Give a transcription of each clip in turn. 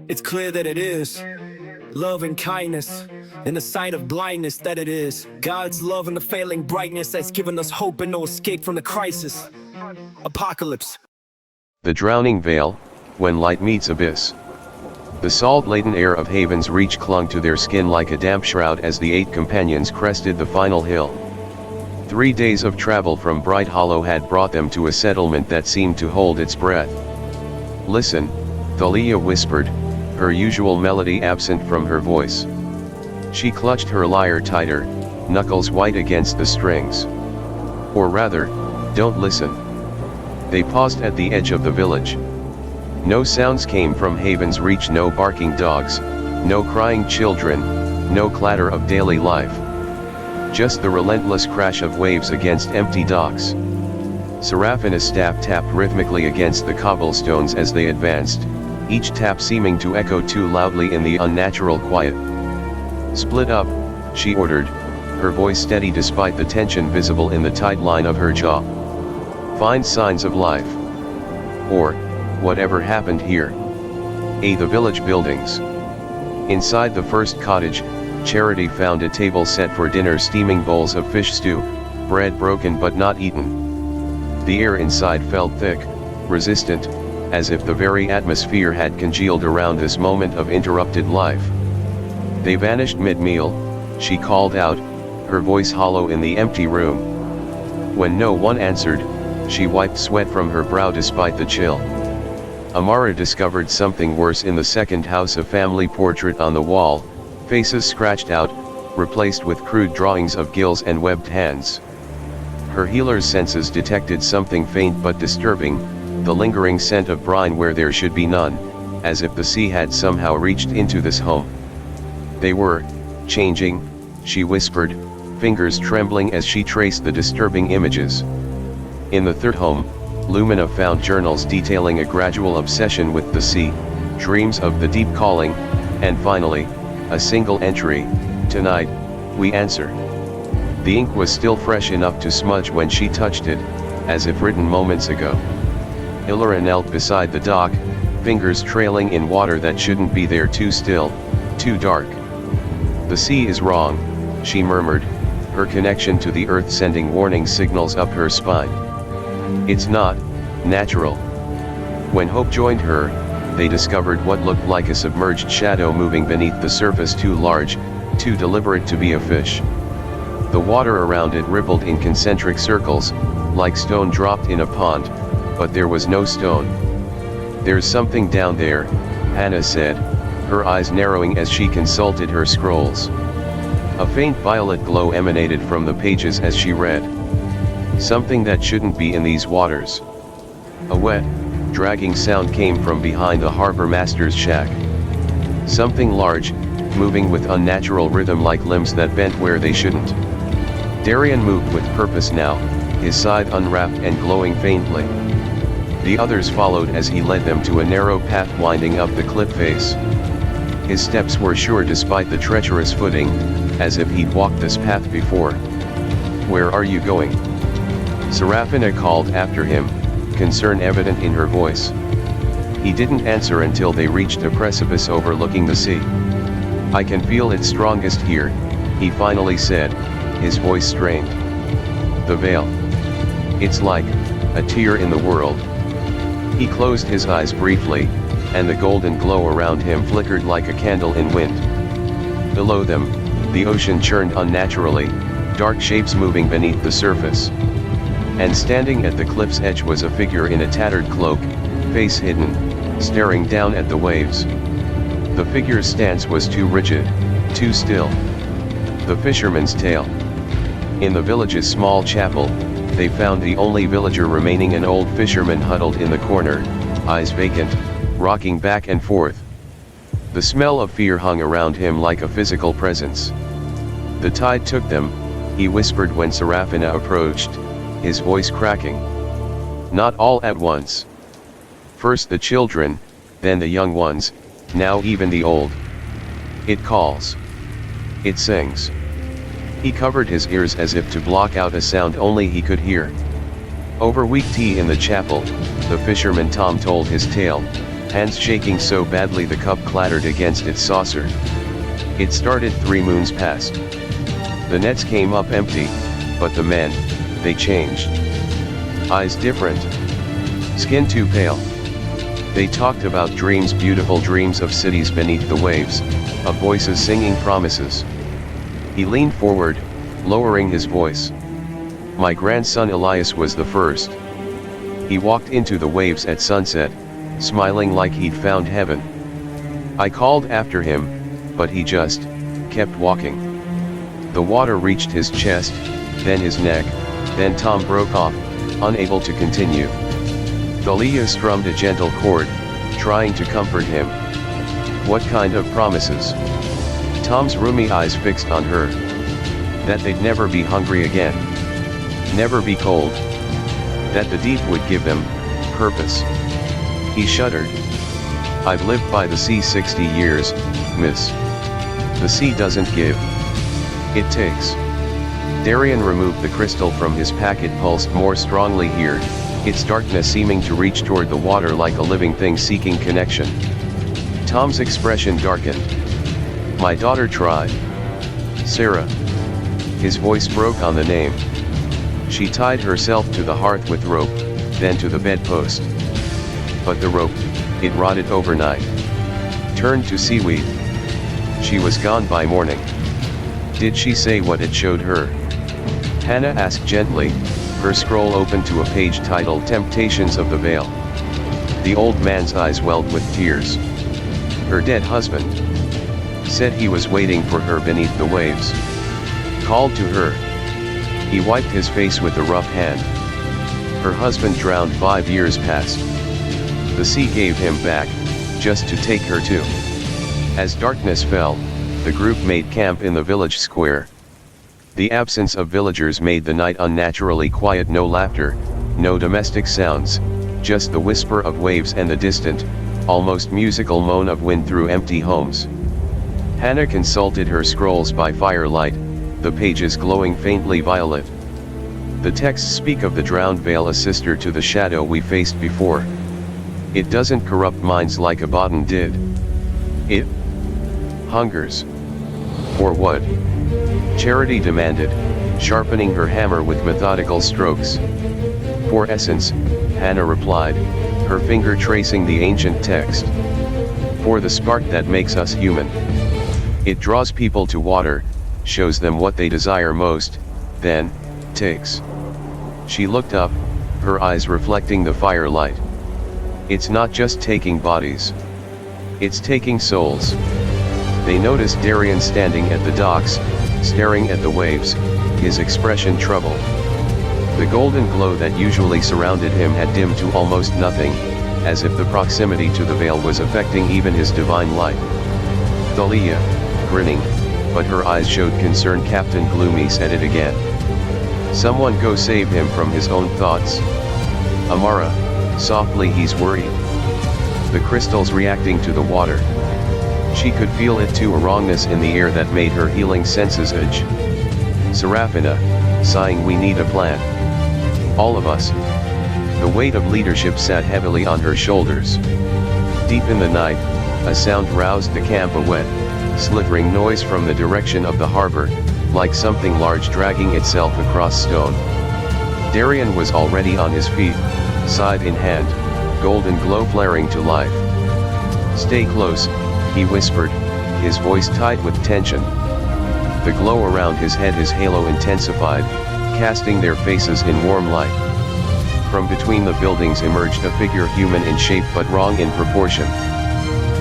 It's clear that it is love and kindness, in the sight of blindness that it is God's love and the failing brightness that's given us hope and no escape from the crisis. Apocalypse. The drowning veil, when light meets abyss. The salt-laden air of Haven's Reach clung to their skin like a damp shroud as the 8 companions crested the final hill. 3 days of travel from Bright Hollow had brought them to a settlement that seemed to hold its breath. "Listen," Thalia whispered, her usual melody absent from her voice. She clutched her lyre tighter, knuckles white against the strings. "Or rather, don't listen." They paused at the edge of the village. No sounds came from Haven's Reach, no barking dogs, no crying children, no clatter of daily life. Just the relentless crash of waves against empty docks. Seraphina's staff tapped rhythmically against the cobblestones as they advanced, each tap seeming to echo too loudly in the unnatural quiet. "Split up," she ordered, her voice steady despite the tension visible in the tight line of her jaw. "Find signs of life. Or, whatever happened here." The village buildings. Inside the first cottage, Charity found a table set for dinner, steaming bowls of fish stew, bread broken but not eaten. The air inside felt thick, resistant, as if the very atmosphere had congealed around this moment of interrupted life. They vanished mid-meal, she called out, her voice hollow in the empty room. When no one answered, she wiped sweat from her brow despite the chill. Amara discovered something worse in the second house, a family portrait on the wall, faces scratched out, replaced with crude drawings of gills and webbed hands. Her healer's senses detected something faint but disturbing, the lingering scent of brine where there should be none, as if the sea had somehow reached into this home. "They were changing," she whispered, fingers trembling as she traced the disturbing images. In the third home, Lumina found journals detailing a gradual obsession with the sea, dreams of the deep calling, and finally, a single entry, "Tonight, we answer." The ink was still fresh enough to smudge when she touched it, as if written moments ago. Illyra knelt beside the dock, fingers trailing in water that shouldn't be there, too still, too dark. "The sea is wrong," she murmured, her connection to the earth sending warning signals up her spine. "It's not natural." When Hope joined her, they discovered what looked like a submerged shadow moving beneath the surface, too large, too deliberate to be a fish. The water around it rippled in concentric circles, like stone dropped in a pond, but there was no stone. "There's something down there," Hannah said, her eyes narrowing as she consulted her scrolls. A faint violet glow emanated from the pages as she read. "Something that shouldn't be in these waters." A wet, dragging sound came from behind the harbor master's shack. Something large, moving with unnatural rhythm like limbs that bent where they shouldn't. Darian moved with purpose now, his scythe unwrapped and glowing faintly. The others followed as he led them to a narrow path winding up the cliff face. His steps were sure despite the treacherous footing, as if he'd walked this path before. "Where are you going?" Seraphina called after him, concern evident in her voice. He didn't answer until they reached a precipice overlooking the sea. "I can feel it strongest here," he finally said, his voice strained. "The veil. It's like a tear in the world." He closed his eyes briefly, and the golden glow around him flickered like a candle in wind. Below them, the ocean churned unnaturally, dark shapes moving beneath the surface. And standing at the cliff's edge was a figure in a tattered cloak, face hidden, staring down at the waves. The figure's stance was too rigid, too still. The fisherman's tale. In the village's small chapel, they found the only villager remaining, an old fisherman huddled in the corner, eyes vacant, rocking back and forth. The smell of fear hung around him like a physical presence. "The tide took them," he whispered when Seraphina approached, his voice cracking. "Not all at once. First the children, then the young ones, now even the old. It calls. It sings." He covered his ears as if to block out a sound only he could hear. Over weak tea in the chapel, the fisherman Tom told his tale, hands shaking so badly the cup clattered against its saucer. It started 3 moons past. The nets came up empty, but the men, they changed. Eyes different. Skin too pale. They talked about dreams, beautiful dreams of cities beneath the waves, of voices singing promises. He leaned forward, lowering his voice. My grandson Elias was the first. He walked into the waves at sunset, smiling like he'd found heaven. I called after him, but he just kept walking. The water reached his chest, then his neck, then Tom broke off, unable to continue. Thalia strummed a gentle chord, trying to comfort him. What kind of promises? Tom's roomy eyes fixed on her. That they'd never be hungry again. Never be cold. That the deep would give them purpose. He shuddered. I've lived by the sea 60 years, miss. The sea doesn't give. It takes. Darian removed the crystal from his packet, pulsed more strongly here, its darkness seeming to reach toward the water like a living thing seeking connection. Tom's expression darkened. My daughter tried. Sarah. His voice broke on the name. She tied herself to the hearth with rope, then to the bedpost. But the rope, it rotted overnight. Turned to seaweed. She was gone by morning. Did she say what it showed her? Hannah asked gently, her scroll open to a page titled Temptations of the Veil. The old man's eyes welled with tears. Her dead husband. Said he was waiting for her beneath the waves. Called to her. He wiped his face with a rough hand. Her husband drowned 5 years past. The sea gave him back, just to take her too. As darkness fell, the group made camp in the village square. The absence of villagers made the night unnaturally quiet. No laughter, no domestic sounds, just the whisper of waves and the distant, almost musical moan of wind through empty homes. Hannah consulted her scrolls by firelight, the pages glowing faintly violet. The texts speak of the drowned veil, a sister to the shadow we faced before. It doesn't corrupt minds like Abaddon did. It hungers. For what? Charity demanded, sharpening her hammer with methodical strokes. For essence, Hannah replied, her finger tracing the ancient text. For the spark that makes us human. It draws people to water, shows them what they desire most, then takes. She looked up, her eyes reflecting the firelight. It's not just taking bodies. It's taking souls. They noticed Darian standing at the docks, staring at the waves, his expression troubled. The golden glow that usually surrounded him had dimmed to almost nothing, as if the proximity to the veil was affecting even his divine light. Thalia, grinning, but her eyes showed concern. Captain Gloomy said it again. Someone go save him from his own thoughts. Amara, softly, he's worried. The crystals reacting to the water. She could feel it too, a wrongness in the air that made her healing senses itch. Serafina, sighing, we need a plan. All of us. The weight of leadership sat heavily on her shoulders. Deep in the night, a sound roused the camp, a wet, slithering noise from the direction of the harbor, like something large dragging itself across stone. Darian was already on his feet, scythe in hand, golden glow flaring to life. Stay close, he whispered, his voice tight with tension. The glow around his head, his halo intensified, casting their faces in warm light. From between the buildings emerged a figure, human in shape but wrong in proportion.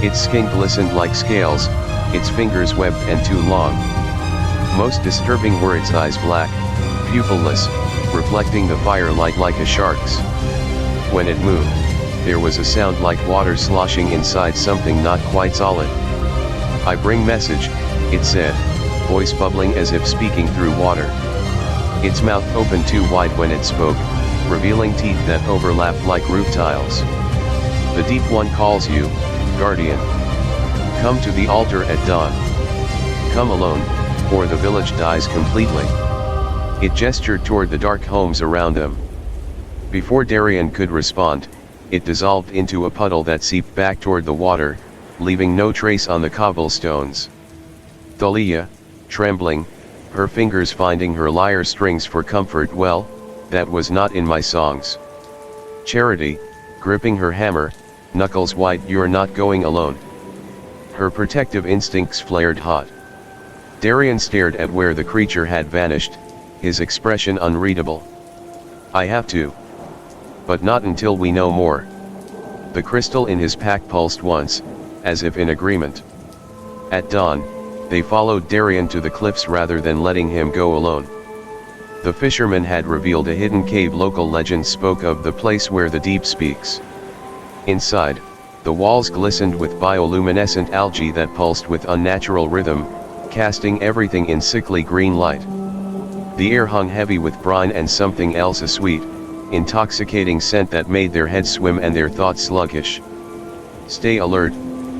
Its skin glistened like scales, its fingers webbed and too long. Most disturbing were its eyes, black, pupilless, reflecting the firelight like a shark's. When it moved, there was a sound like water sloshing inside something not quite solid. I bring message, it said, voice bubbling as if speaking through water. Its mouth opened too wide when it spoke, revealing teeth that overlapped like roof tiles. The Deep One calls you, Guardian. Come to the altar at dawn. Come alone, or the village dies completely. It gestured toward the dark homes around them. Before Darian could respond, it dissolved into a puddle that seeped back toward the water, leaving no trace on the cobblestones. Thalia, trembling, her fingers finding her lyre strings for comfort. Well, that was not in my songs. Charity, gripping her hammer, knuckles white. You're not going alone. Her protective instincts flared hot. Darian stared at where the creature had vanished, his expression unreadable. I have to. But not until we know more. The crystal in his pack pulsed once, as if in agreement. At dawn, they followed Darian to the cliffs rather than letting him go alone. The fisherman had revealed a hidden cave. Local legend spoke of the place where the deep speaks. Inside, the walls glistened with bioluminescent algae that pulsed with unnatural rhythm, casting everything in sickly green light. The air hung heavy with brine and something else, a sweet, intoxicating scent that made their heads swim and their thoughts sluggish. Stay alert,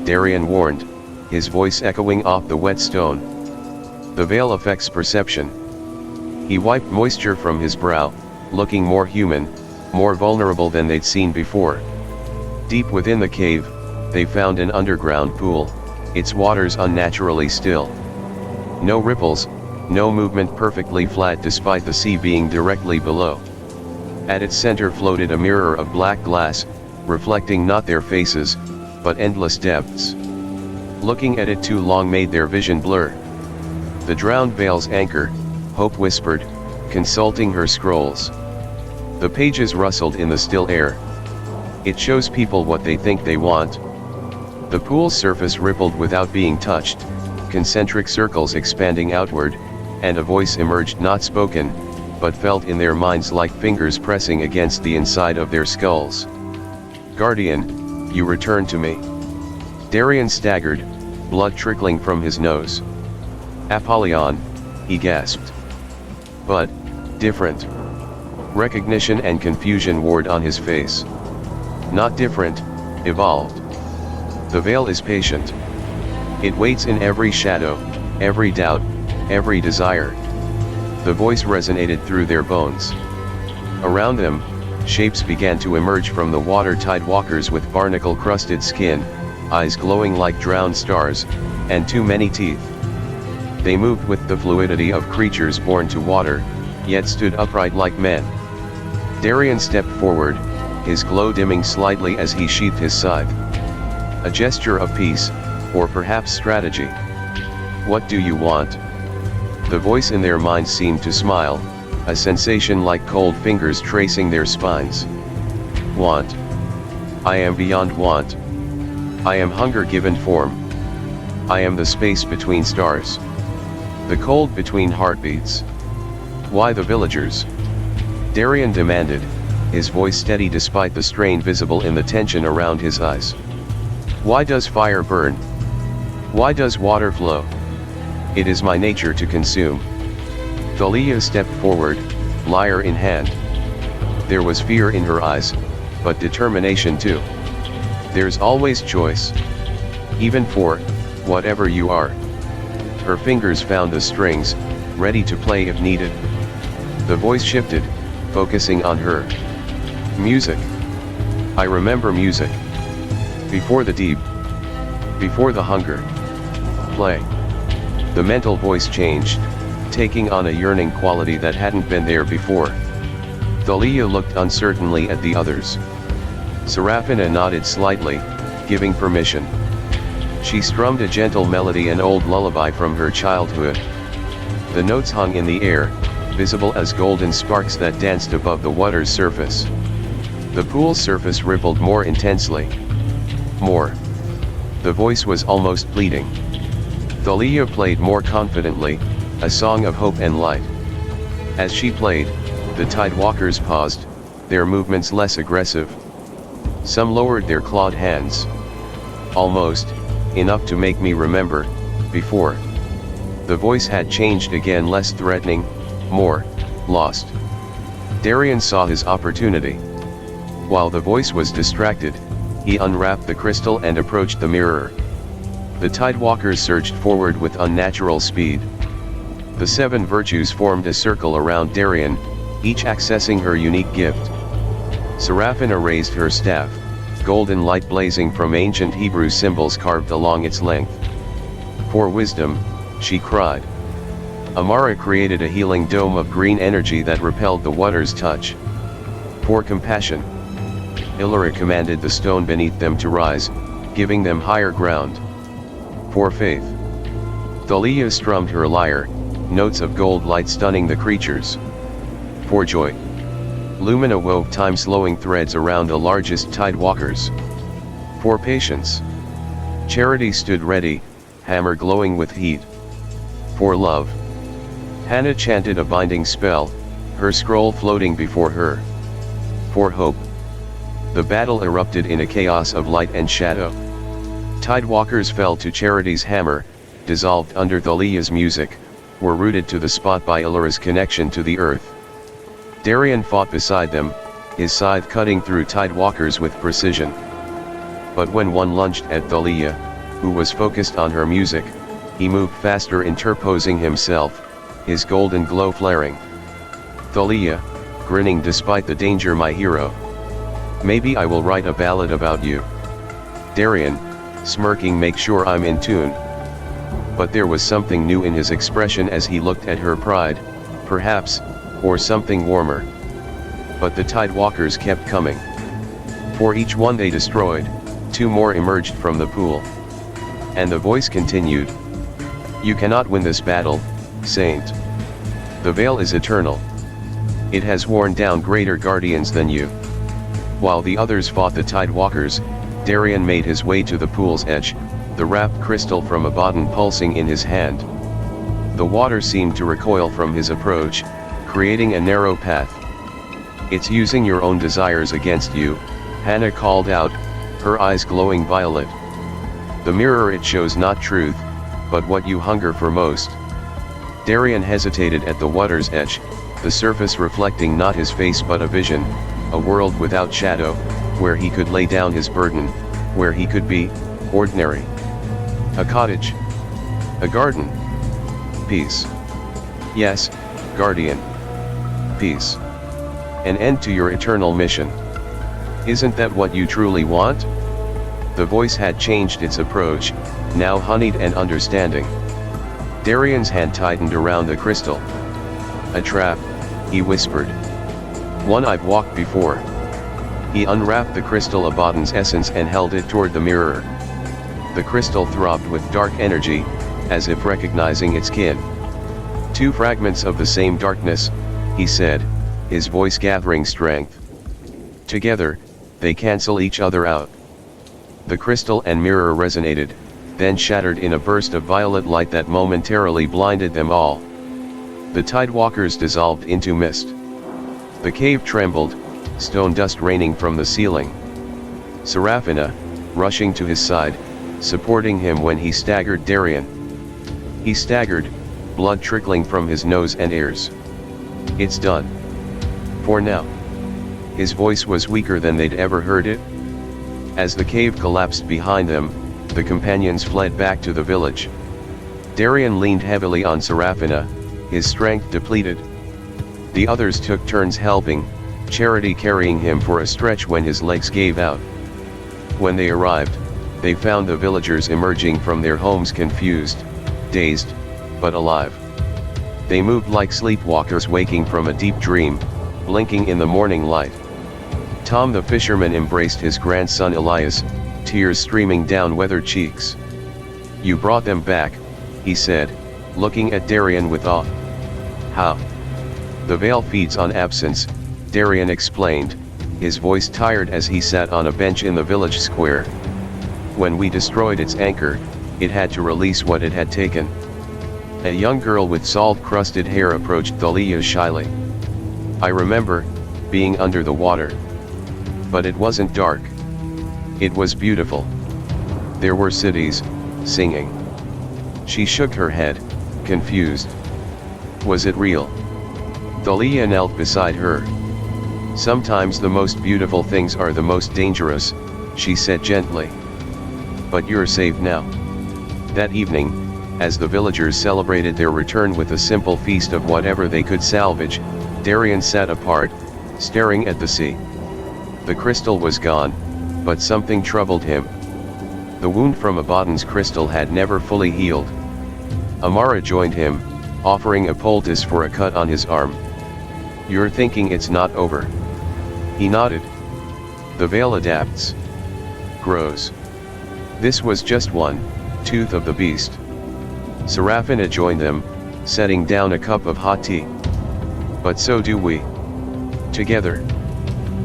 Darian warned, his voice echoing off the wet stone. The veil affects perception. He wiped moisture from his brow, looking more human, more vulnerable than they'd seen before. Deep within the cave, they found an underground pool, its waters unnaturally still. No ripples, no movement, perfectly flat despite the sea being directly below. At its center floated a mirror of black glass, reflecting not their faces, but endless depths. Looking at it too long made their vision blur. The drowned veil's anchor, Hope whispered, consulting her scrolls. The pages rustled in the still air. It shows people what they think they want. The pool's surface rippled without being touched, concentric circles expanding outward, and a voice emerged, not spoken, but felt in their minds like fingers pressing against the inside of their skulls. Guardian, you return to me. Darian staggered, blood trickling from his nose. Apollyon, he gasped. But, different. Recognition and confusion warred on his face. Not different, evolved. The veil is patient. It waits in every shadow, every doubt, every desire. The voice resonated through their bones. Around them, shapes began to emerge from the water, tidewalkers with barnacle-crusted skin, eyes glowing like drowned stars, and too many teeth. They moved with the fluidity of creatures born to water, yet stood upright like men. Darian stepped forward, his glow dimming slightly as he sheathed his scythe. A gesture of peace, or perhaps strategy. What do you want? The voice in their minds seemed to smile, a sensation like cold fingers tracing their spines. Want. I am beyond want. I am hunger given form. I am the space between stars. The cold between heartbeats. Why the villagers? Darian demanded, his voice steady despite the strain visible in the tension around his eyes. Why does fire burn? Why does water flow? It is my nature to consume. Thalia stepped forward, lyre in hand. There was fear in her eyes, but determination too. There's always choice. Even for, whatever you are. Her fingers found the strings, ready to play if needed. The voice shifted, focusing on her. Music. I remember music. Before the deep. Before the hunger. Play. The mental voice changed, taking on a yearning quality that hadn't been there before. Thalia looked uncertainly at the others. Serafina nodded slightly, giving permission. She strummed a gentle melody, an old lullaby from her childhood. The notes hung in the air, visible as golden sparks that danced above the water's surface. The pool's surface rippled more intensely. More. The voice was almost pleading. Thalia played more confidently, a song of hope and light. As she played, the tidewalkers paused, their movements less aggressive. Some lowered their clawed hands. Almost, enough to make me remember, before. The voice had changed again, less threatening, more, lost. Darian saw his opportunity. While the voice was distracted, he unwrapped the crystal and approached the mirror. The tidewalkers surged forward with unnatural speed. The 7 virtues formed a circle around Darian, each accessing her unique gift. Seraphina raised her staff, golden light blazing from ancient Hebrew symbols carved along its length. For wisdom, she cried. Amara created a healing dome of green energy that repelled the water's touch. For compassion, Illyra commanded the stone beneath them to rise, giving them higher ground. For faith, Thalia strummed her lyre, notes of gold light stunning the creatures. For joy, Lumina wove time-slowing threads around the largest tidewalkers. For patience, Charity stood ready, hammer glowing with heat. For love, Hannah chanted a binding spell, her scroll floating before her. For hope, the battle erupted in a chaos of light and shadow. Tidewalkers fell to Charity's hammer, dissolved under Thalia's music, were rooted to the spot by Illyra's connection to the earth. Darian fought beside them, his scythe cutting through tidewalkers with precision. But when one lunged at Thalia, who was focused on her music, he moved faster, interposing himself, his golden glow flaring. Thalia, grinning despite the danger, my hero. Maybe I will write a ballad about you. Darian, smirking, make sure I'm in tune. But there was something new in his expression as he looked at her, pride, perhaps, or something warmer. But the tidewalkers kept coming. For each one they destroyed, two more emerged from the pool. And the voice continued. You cannot win this battle, Saint. The veil is eternal. It has worn down greater guardians than you. While the others fought the tidewalkers, Darian made his way to the pool's edge, the wrapped crystal from Abaddon pulsing in his hand. The water seemed to recoil from his approach, creating a narrow path. It's using your own desires against you, Hannah called out, her eyes glowing violet. The mirror, it shows not truth, but what you hunger for most. Darian hesitated at the water's edge, the surface reflecting not his face but a vision, a world without shadow, where he could lay down his burden, where he could be ordinary. A cottage. A garden. Peace. Yes, guardian. Peace. An end to your eternal mission. Isn't that what you truly want? The voice had changed its approach, now honeyed and understanding. Darian's hand tightened around the crystal. A trap, he whispered. One I've walked before. He unwrapped the crystal Abaddon's essence and held it toward the mirror. The crystal throbbed with dark energy, as if recognizing its kin. Two fragments of the same darkness, he said, his voice gathering strength. Together, they cancel each other out. The crystal and mirror resonated, then shattered in a burst of violet light that momentarily blinded them all. The tidewalkers dissolved into mist. The cave trembled, stone dust raining from the ceiling. Seraphina, rushing to his side, supporting him when he staggered Darian. He staggered, blood trickling from his nose and ears. It's done. For now. His voice was weaker than they'd ever heard it. As the cave collapsed behind them, the companions fled back to the village. Darian leaned heavily on Seraphina, his strength depleted. The others took turns helping, Charity carrying him for a stretch when his legs gave out. When they arrived, they found the villagers emerging from their homes confused, dazed, but alive. They moved like sleepwalkers waking from a deep dream, blinking in the morning light. Tom the fisherman embraced his grandson Elias, tears streaming down weathered cheeks. You brought them back, he said, looking at Darian with awe. How? The veil feeds on absence, Darian explained, his voice tired as he sat on a bench in the village square. When we destroyed its anchor, it had to release what it had taken. A young girl with salt-crusted hair approached Thalia shyly. I remember, being under the water. But it wasn't dark. It was beautiful. There were cities, singing. She shook her head, confused. Was it real? Thalia knelt beside her. Sometimes the most beautiful things are the most dangerous, she said gently. But you're saved now. That evening, as the villagers celebrated their return with a simple feast of whatever they could salvage, Darian sat apart, staring at the sea. The crystal was gone, but something troubled him. The wound from Abaddon's crystal had never fully healed. Amara joined him, offering a poultice for a cut on his arm. "You're thinking it's not over?" He nodded. "The veil adapts. Grows. This was just one tooth of the beast." Serafina joined them, setting down a cup of hot tea. "But so do we. Together."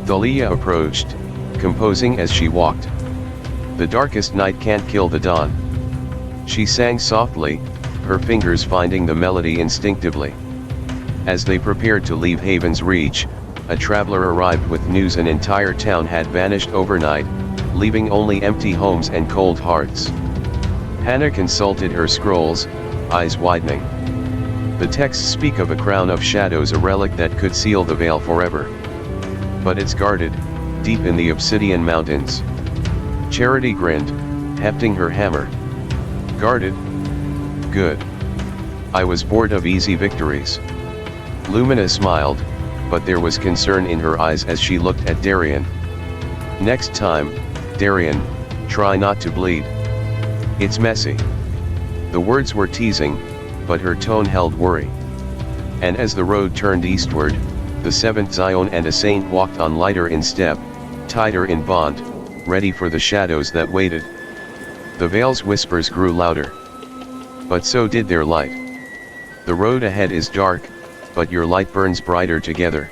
Thalia approached, composing as she walked. "The darkest night can't kill the dawn." She sang softly, her fingers finding the melody instinctively. As they prepared to leave Haven's Reach, a traveler arrived with news an entire town had vanished overnight, leaving only empty homes and cold hearts. Hannah consulted her scrolls, eyes widening. The texts speak of a crown of shadows, a relic that could seal the veil forever. But it's guarded, deep in the Obsidian Mountains. Charity grinned, hefting her hammer. "Guarded? Good. I was bored of easy victories." Lumina smiled, but there was concern in her eyes as she looked at Darian. "Next time, Darian, try not to bleed. It's messy." The words were teasing, but her tone held worry. And as the road turned eastward, the seventh Zion and a saint walked on lighter in step, tighter in bond, ready for the shadows that waited. The veil's whispers grew louder. But so did their light. "The road ahead is dark, but your light burns brighter together."